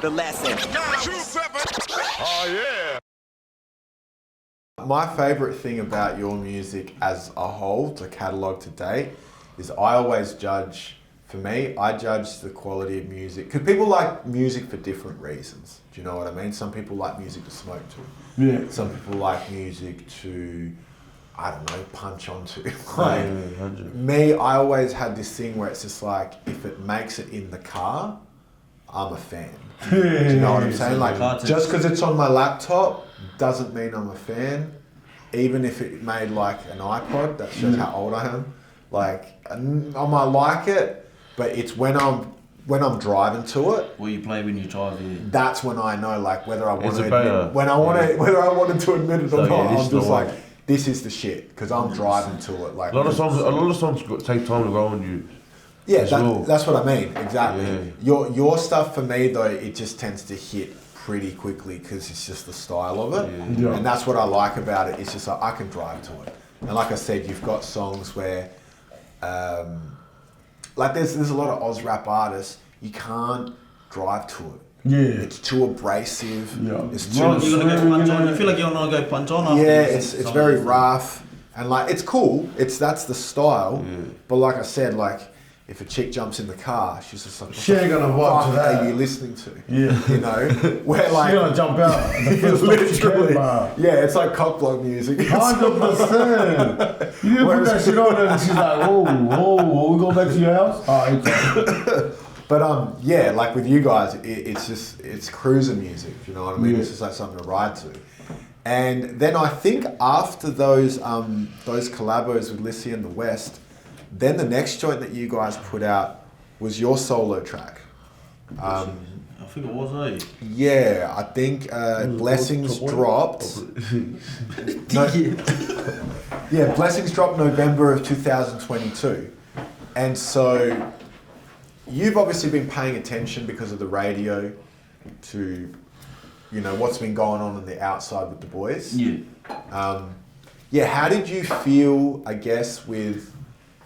The lesson. Oh yeah. My favourite thing about your music as a whole, to catalogue to date, is I always judge, for me, I judge the quality of music. Because people like music for different reasons. Do you know what I mean? Some people like music to smoke to. Yeah. Some people like music to, I don't know, punch onto. Me, I always had this thing where it's just like, if it makes it in the car, I'm a fan. Do you know what I'm saying? Like, just because it's on my laptop doesn't mean I'm a fan. Even if it made like an iPod, that shows how old I am. Like, I might like it, but it's when I'm driving to it. What you play when you drive, yeah. That's when I know, like, whether I want to admit, whether I wanted to admit it or not. I'm just like, this is the shit, because I'm driving to it. Like, a lot of songs take time to go on you. Yeah, that's what I mean, exactly. Yeah. Your stuff for me though, it just tends to hit pretty quickly because it's just the style of it. Yeah. And that's what I like about it. It's just like, I can drive to it. And like I said, you've got songs where, like there's a lot of Oz rap artists, you can't drive to it. Yeah. It's too abrasive. Yeah. It's too... You're gonna go punch on. You feel like you're gonna go punch on after. Yeah, it's very rough. And like, it's cool. That's the style. Yeah. But like I said, like, if a chick jumps in the car, she's just like, she ain't gonna vibe to that. What are you listening to? Yeah. You know? Where like... She's gonna jump out. Literally. Yeah, it's like cock block music. 100%. You put that shit on and she's like, whoa, we go back to your house? But yeah, like with you guys, it's cruiser music, you know what I mean? Yeah. It's just like something to ride to. And then I think after those collabos with Lissy and the West, then the next joint that you guys put out was your solo track. I think it was, eh? Yeah, I think Blessings dropped. Yeah, Blessings dropped November of 2022. And so you've obviously been paying attention because of the radio to, you know, what's been going on the outside with the boys. Yeah. Yeah, how did you feel, I guess, with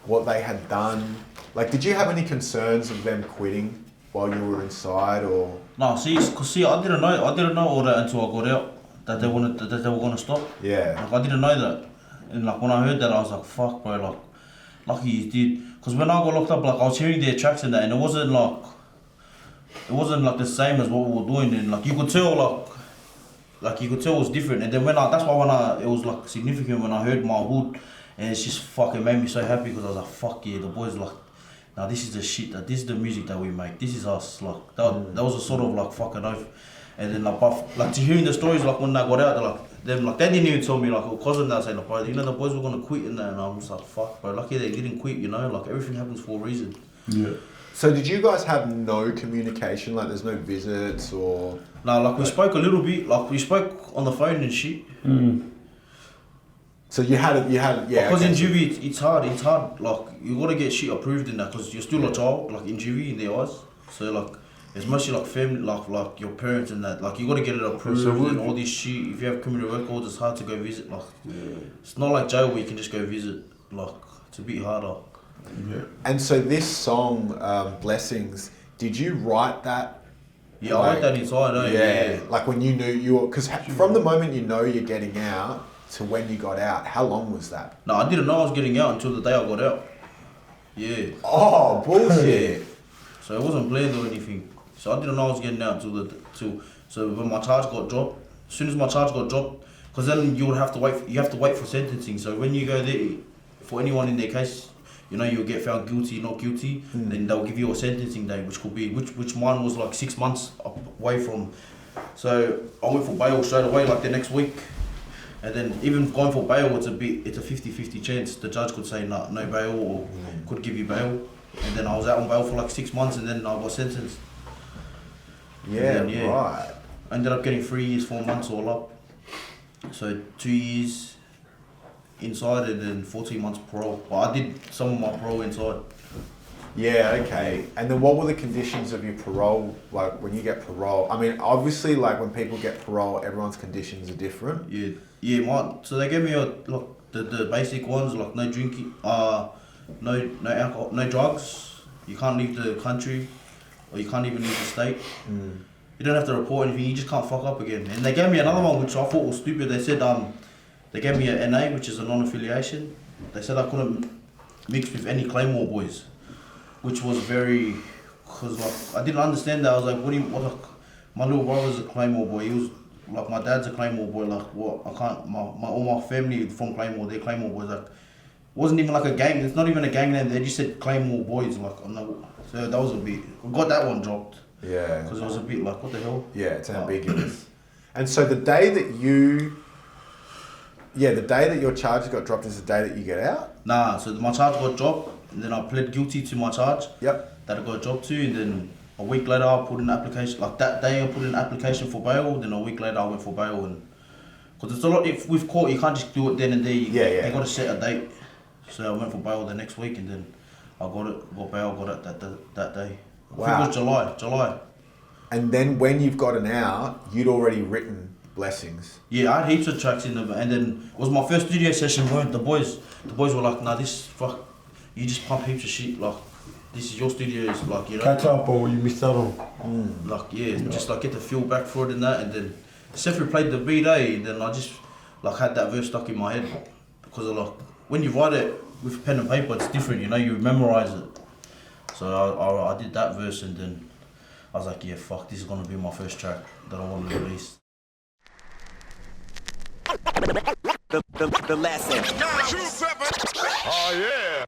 what they had done? Like, did you have any concerns of them quitting while you were inside, or? No, see, I didn't know all that until I got out, that they were gonna stop. Yeah. Like, I didn't know that, and like when I heard that, I was like, fuck, bro, like, lucky you did. Cause when I got locked up, like I was hearing their tracks and that, and it wasn't like the same as what we were doing, and like you could tell, like you could tell it was different. And then it was like significant when I heard my hood. And it's just fucking made me so happy because I was like, fuck yeah, the boys like, now this is the shit, this is the music that we make, this is us, like, that was a sort of like fucking oath. And then like to hearing the stories, like when I got out, they didn't even tell me, like, cousin that saying, like, bro, you know, the boys were gonna quit and that, and I'm just like, fuck, bro, lucky they didn't quit, you know, like everything happens for a reason. Yeah. So did you guys have no communication, like there's no visits or? No, like we spoke a little bit, like we spoke on the phone and shit. So you had, yeah. Because in Juvi, it's hard, like, you gotta get shit approved in that, because you're still a child, like, in Juvi, in their eyes. So, like, it's mostly, like, family, like your parents and that, like, you gotta get it approved and all this shit. If you have criminal records, it's hard to go visit, like, it's not like jail where you can just go visit, like, it's a bit harder. Yeah. And so this song, Blessings, did you write that? Yeah, I wrote that inside, Yeah, like when you knew you were, because from the moment you know you're getting out, to when you got out, how long was that? No, I didn't know I was getting out until the day I got out. Yeah. Oh, bullshit. So it wasn't planned or anything. So I didn't know I was getting out so when my charge got dropped, as soon as my charge got dropped, because then you have to wait for sentencing. So when you go there, for anyone in their case, you know, you'll get found guilty, not guilty, then they'll give you a sentencing date, which could be, which mine was like 6 months away from. So I went for bail straight away, like the next week. And then even going for bail, it's a 50-50 chance. The judge could say no bail or could give you bail. And then I was out on bail for like 6 months and then I got sentenced. Yeah, right. I ended up getting 3 years, 4 months all up. So 2 years inside and then 14 months parole. But I did some of my parole inside. Yeah, okay. And then what were the conditions of your parole, like when you get parole? I mean, obviously, like when people get parole, everyone's conditions are different. Yeah, so they gave me the basic ones, like no drinking, no alcohol, no drugs. You can't leave the country. or you can't even leave the state. You don't have to report anything, you just can't fuck up again. And they gave me another one which I thought was stupid. They said they gave me a NA, which is a non-affiliation. They said I couldn't mix with any Claymore boys, which was very, cause like I didn't understand that. I was like, what? My little brother's a Claymore boy. He was like, my dad's a Claymore boy. Like, what? I can't. All my family from Claymore, they're Claymore boys. Like, wasn't even like a gang. It's not even a gang name. They just said Claymore boys. Like, so that was a bit. We got that one dropped. Yeah. Because it was a bit like, what the hell? Yeah, it's ambiguous. And so the day that your charges got dropped is the day that you get out? Nah, so my charge got dropped, and then I pled guilty to my charge. Yep. That I got dropped to, and then a week later I put in an application, like that day I put in an application for bail, then a week later I went for bail. And because it's a lot, if with court you can't just do it then and there, you got to set a date. So I went for bail the next week, and then I got bail, got it that day. Wow. I think it was July. And then when you've gotten out, you'd already written Blessings. Yeah, I had heaps of tracks in them, and then it was my first studio session with the boys. The boys were like, nah, you just pump heaps of shit, like, this is your studio, it's like, you know. Catch up or you missed out on. Like, just like get the feel back for it and that, and then Sefri played the beat, and then I just like had that verse stuck in my head, because of, like, when you write it with pen and paper, it's different, you know, you memorize it. So I did that verse, and then I was like, yeah, fuck, this is gonna be my first track that I want to release. The last 2-7. Oh yeah.